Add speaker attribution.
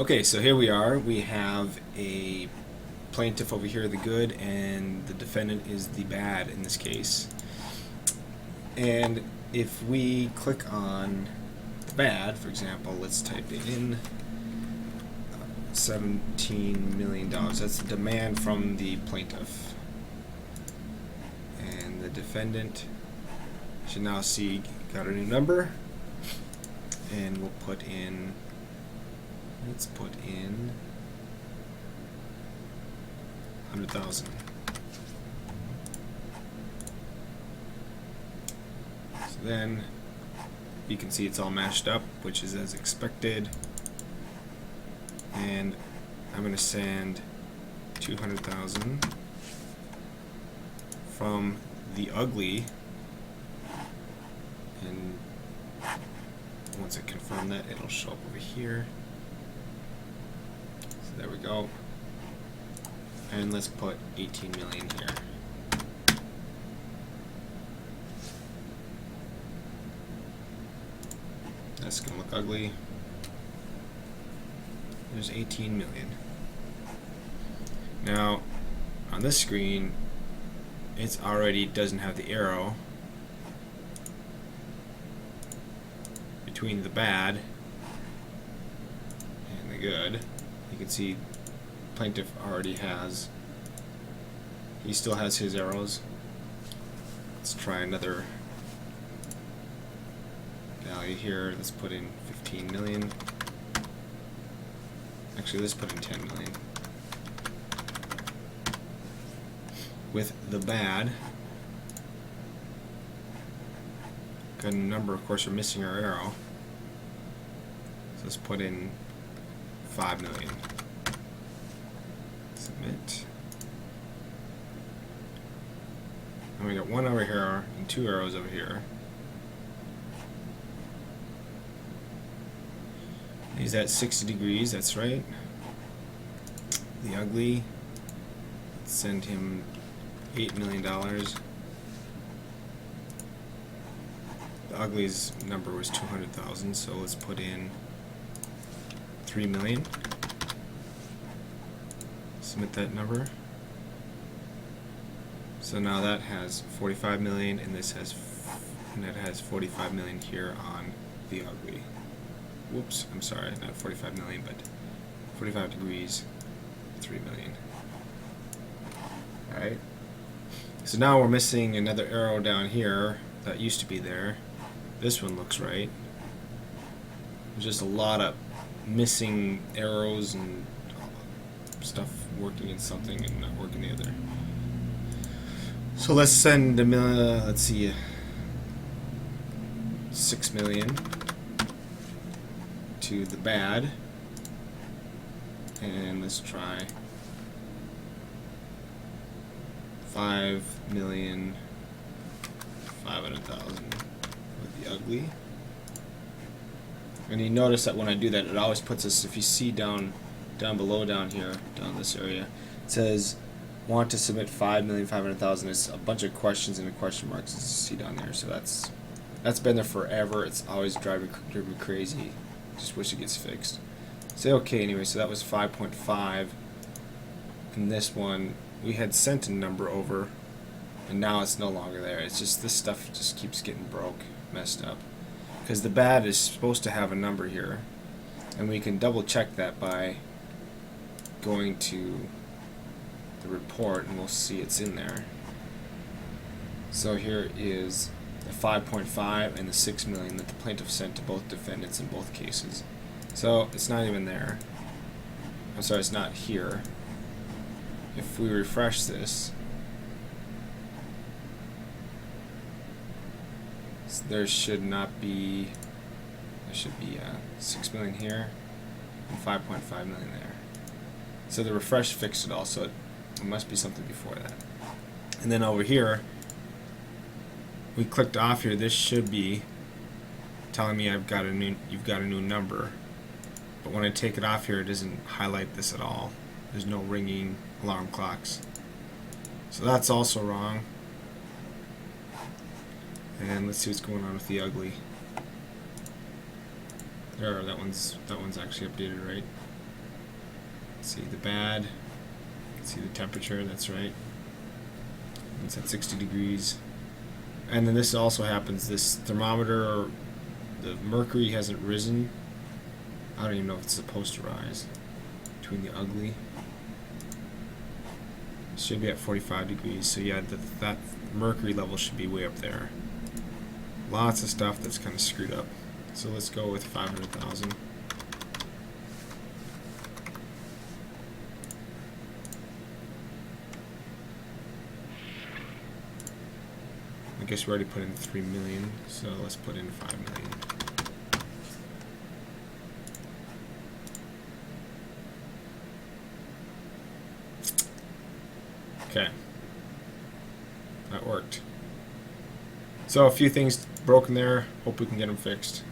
Speaker 1: Okay, so here we are. We have a plaintiff over here, the good, and the defendant is the bad in this case. And if we click on the bad, for example, let's type in $17 million. That's the demand from the plaintiff. And the defendant should now see got a new number. And we'll put in, let's put in 100,000. So then you can see it's all mashed up, which is as expected. And I'm going to send 200,000 from the ugly, and once I confirm that, it'll show up over here. So there we go. And let's put 18 million here. That's going to look ugly. There's 18 million. Now, on this screen, it's already doesn't have the arrow between the bad and the good. You can see plaintiff already has, he still has his arrows. Let's try another value here. Let's put in 15 million. Actually, let's put in 10 million. With the bad, got a number, of course, we're missing our arrow. So let's put in 5 million. Submit. And we got one over here and 2 arrows over here. He's at 60 degrees, that's right. The ugly, let's send him $8 million. The ugly's number was 200,000, so let's put in 3 million. Submit that number. So now that has 45 million, and this has, and that has 45 million here on the ugly. Whoops, I'm sorry, not 45 million, but 45 degrees, 3 million. Alright. So now we're missing another arrow down here that used to be there. This one looks right. There's just a lot of missing arrows and stuff working in something and not working the other. So let's send let's see, 6 million to the bad, and let's try 5,500,000 with the ugly. And you notice that when I do that, it always puts us, if you see down below down here, down this area, it says want to submit 5,500,000. It's a bunch of questions and a question marks, as you see down there. So that's been there forever. It's always driving me crazy. Just wish it gets fixed. Say okay anyway. So that was 5.5, and this one we had sent a number over, and now it's no longer there. It's just this stuff just keeps getting messed up, because the bad is supposed to have a number here, and we can double check that by going to the report, and we'll see it's in there. So here is the 5.5 and the 6 million that the plaintiff sent to both defendants in both cases. So it's not even there. I'm sorry, it's not here. If we refresh this, there should be 6 million here and 5.5 million there. So the refresh fixed it all, so it must be something before that. And then over here, we clicked off here. This should be telling me you've got a new number. But when I take it off here, it doesn't highlight this at all. There's no ringing alarm clocks. So that's also wrong. And let's see what's going on with the ugly. There, that one's actually updated, right? See the bad. See the temperature, that's right. It's at 60 degrees. And then this also happens, this thermometer, the mercury hasn't risen. I don't even know if it's supposed to rise. Between the ugly. It should be at 45 degrees, so yeah, that mercury level should be way up there. Lots of stuff that's kind of screwed up. So let's go with 500,000. I guess we already put in 3 million, so let's put in 5 million. Okay. That worked. So a few things broken there. Hope we can get them fixed.